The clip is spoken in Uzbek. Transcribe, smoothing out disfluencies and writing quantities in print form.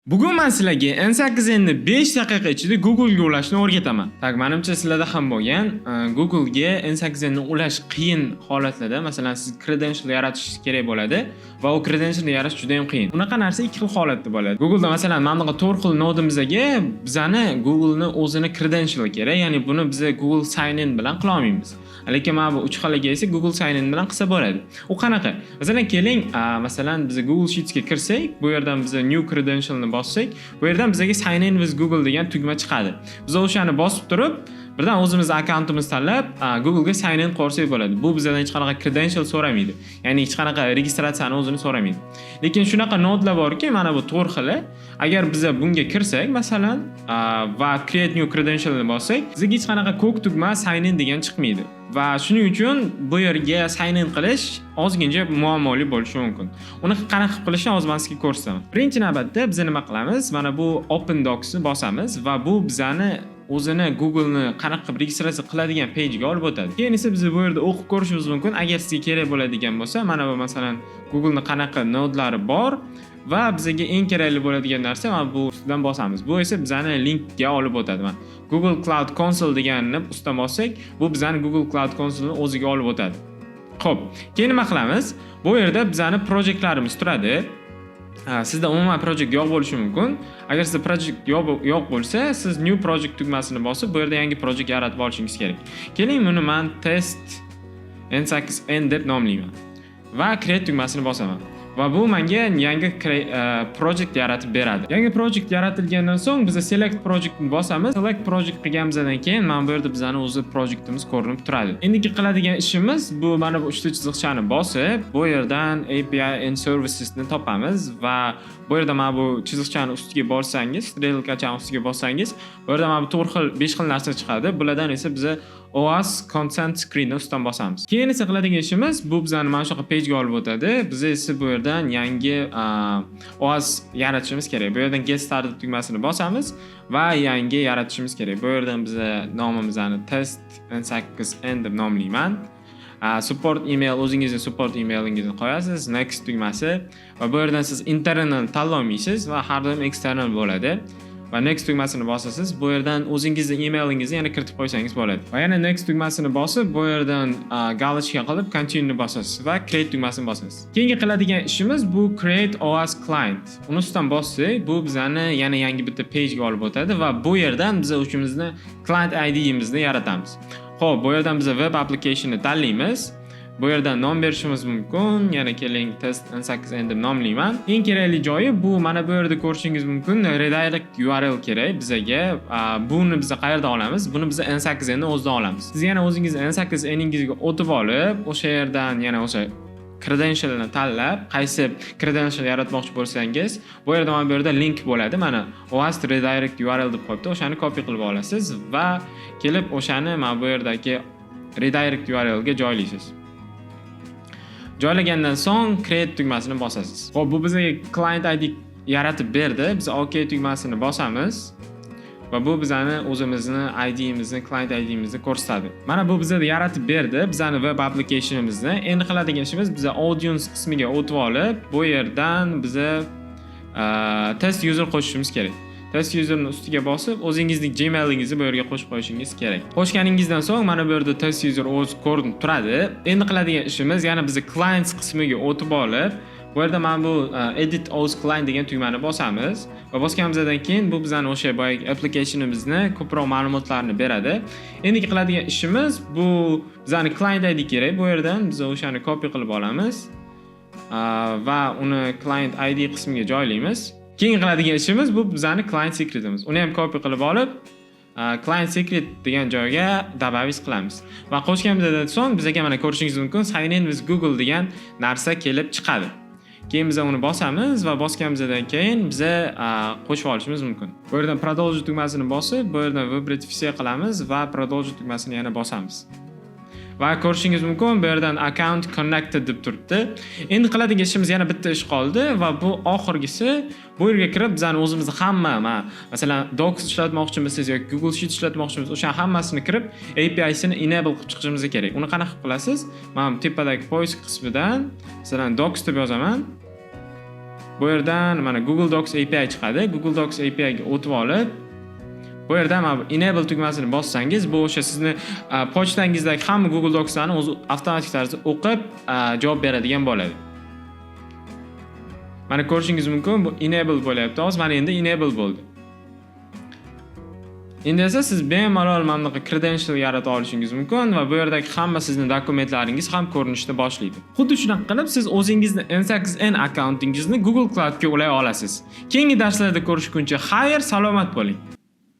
Bugun men sizlarga N8 ni 5 daqiqa ichida Google ga ulashni o'rgataman. Tak, menimcha sizlarda ham bo'lgan, Google ga N8 ni ulash qiyin holatlarda, masalan, siz credential yaratish kerak bo'ladi va u credential yaratish juda ham qiyin. Unaqa narsa ikki xil holatda bo'ladi. Google da masalan, mana bunaqa 4 xil nodimizga bizani Google ni o'zini credential kerak, ya'ni buni biz Google sign in bilan qila olmaymiz. Lekin mana bu 3 xiliga esa Google sign in bilan qilsa bo'ladi. U qanaqa? Masalan, keling, masalan, biz Google Sheets ga kirsak, bu yerdan biz new credential ni bossak, bu yerdan bizga sign in with Google degan tugma chiqadi. Biz o'shani bosib turib, birdan o'zimizning akkauntimizni tanlab, Google ga sign in qilsak bo'ladi. Bu bizdan hech qanaqa credential so'ramaydi. Ya'ni hech qanaqa registratsiyani o'zini so'ramaydi. Lekin shunaqa nodlar borki, mana bu 4 xili. Agar biz bunga kirsak, masalan, va create new credential ni bossak, bizga hech qanaqa ko'k tugma sign in degan chiqmaydi. Va shuning uchun bu yerga sign in qilish ozgincha muammoli bo'lishi mumkin. Uni qanaqa qilib qilishni hozir men sizga ko'rsataman. Birinchi navbatda biz nima qilamiz? Mana bu Open Docs ni bosamiz va bu bizani o'zini Google ni qanaqa qilib registratsiya qiladigan page ga olib o'tadi. Keyin esa biz bu yerda o'qib ko'rishimiz mumkin. Agar sizga kerak bo'ladigan bo'lsa, mana bu masalan Google ni qanaqa nodlari bor va bizga eng kerakli bo'ladigan narsa mana bu ustidan bosamiz. Bu esa bizani linkga olib o'tadi. Mana Google Cloud Console deganini ustidan bossak, bu bizani Google Cloud Console'ni o'ziga olib o'tadi. Xo'p, keyin nima qilamiz? Bu yerda bizani projektlarimiz turadi. Sizda umuman projekt yo'q bo'lishi mumkin. Agar sizda projekt yo'q bo'lsa, siz new project tugmasini bosib, bu yerda yangi projekt yaratib olishingiz kerak. Keling, buni men test N8N deb nomlayman va create tugmasini bosaman. Va bu menga yangi project yaratib beradi. Yangi project yaratilgandan so'ng biz select project ni bosamiz. Select project qilganimizdan keyin mana bu yerda bizani o'zi projektimiz ko'rinib turadi. Endi qiladigan ishimiz bu mana bu uchta chiziqchani bosib, bu yerdan API and services ni topamiz va bu yerda mana bu chiziqchani ustiga borsangiz, strelkachani ustiga bossangiz, bu yerda mana bu 4 xil, 5 xil narsa chiqadi. Bulardan esa biz OAuth consent screen ni ustidan bosamiz. Keyin esa qiladigan ishimiz bu bizani mana shunaqa page ga olib o'tadi. Biz esa bu yerdan yangi OAuth yaratishimiz kerak. Bu yerdan get started tugmasini bosamiz va yangi yaratishimiz kerak. Bu yerdan biz nomimizni test N8N deb nomlayman. Support email, o'zingizning support emailingizni qo'yasiz, next tugmasi va bu yerdan siz internal tanlamaysiz va har doim external bo'ladi. Va next tugmasini bosasiz. Bu yerdan o'zingizning emailingizni yana kiritib qo'ysangiz bo'ladi. Va yana next tugmasini bosib, bu yerdan galочка qilib continue ni bosasiz va create tugmasini bosasiz. Keyingi qiladigan ishimiz bu create OAuth client. Uni ustidan bossak, bu bizani yana yangi bitta page ga olib o'tadi va bu yerdan biz o'zimizni client ID'imizni yaratamiz. Xo'p, bu yerdan biz web application ni tanlaymiz. Bu yerdan nom berishimiz mumkin. Yana keling test N8N deb nomlayman. Eng kerakli joyi bu mana bu yerda ko'rishingiz mumkin. Redirect URL kerak bizga. Buni biz qayerdan olamiz? Buni biz N8N ni o'zidan olamiz. Siz yana o'zingiz N8N'ingizga o'tib olib, o'sha yerdan yana o'sha credentialni tanlab, qaysi credential yaratmoqchi bo'lsangiz, bu yerda mana bu yerda link bo'ladi. Mana OAuth redirect URL deb qo'yibdi. O'shani copy qilib olasiz va kelib o'shani mana bu yerdagi redirect URL ga joylaysiz. Joylagandan so'ng create tugmasini bosasiz. Xo'p, bu bizga client ID yaratib berdi. Biz OK tugmasini bosamiz va bu bizani o'zimizni ID'imizni, client ID'imizni ko'rsatadi. Mana bu bizga yaratib berdi bizani web applicationimizni. Endi qiladigan ishimiz biz audience qismiga o'tib olib, bu yerdan biz test user qo'shishimiz kerak. Test userni ustiga bosib, o'zingizning Gmailingizni bu yerga qo'shib qo'yishingiz kerak. Qo'shganingizdan so'ng mana bu yerda test user o'z ko'rinib turadi. Endi qiladigan ishimiz yana biz clients qismiga o'tib olib, bu yerda mana bu edit OAuth client degan tugmani bosamiz va bosganimizdan keyin bu bizani o'sha boyagi applicationimizni ko'proq ma'lumotlarni beradi. Endi qiladigan ishimiz bu bizani client ID kerak. Bu yerdan biz o'shani copy qilib olamiz va uni client ID qismiga joylaymiz. Keyin qiladigan ishimiz bu bizani client secretimiz. Uni ham copy qilib olib, client secret degan joyga database qilamiz. Va qo'shganimizdan so'ng bizga mana ko'rishingiz mumkin sign in with Google degan narsa kelib chiqadi. Keyin biz uni bosamiz va bosganimizdan keyin biz qo'shib olishimiz mumkin. Bu yerdan продолжить tugmasini bosib, bu yerdan web verifikatsiya qilamiz va продолжить tugmasini yana bosamiz. Va ko'rishingiz mumkin bu yerdan account connected deb turibdi. Endi qiladigan ishimiz yana bitta ish qoldi va bu oxirgisi. Bu yerga kirib bizani o'zimizni hamma, masalan, Docs ishlatmoqchimisiz yoki Google Sheet ishlatmoqchimisiz, o'sha hammasini kirib API sini enable qilib chiqishimiz kerak. Uni qanaqa qilib qilasiz? Men tepadagi poisk qismidan masalan Docs deb yozaman. Bu yerdan mana Google Docs API chiqadi. Google Docs API ga o'tib olib, bu yerda mana bu enable tugmasini bossangiz, bu o'sha sizni pochtangizdagi hamma Google Docs'larni o'zi avtomatik tarzda o'qib, javob beradigan bo'ladi. Mana ko'rishingiz mumkin, bu enable bo'lyapti. Hozir mana endi enable bo'ldi. Endi esa siz bemalol mana bunaqa credential yarata olishingiz mumkin va bu yerdagi hamma sizning dokumentlaringiz ham ko'rinishda boshlaydi. Xuddi shunaqa qilib siz o'zingizni N8N akkauntingizni Google Cloud ga ulay olasiz. Keyingi darslarda ko'rishguncha xayr, salomat bo'ling.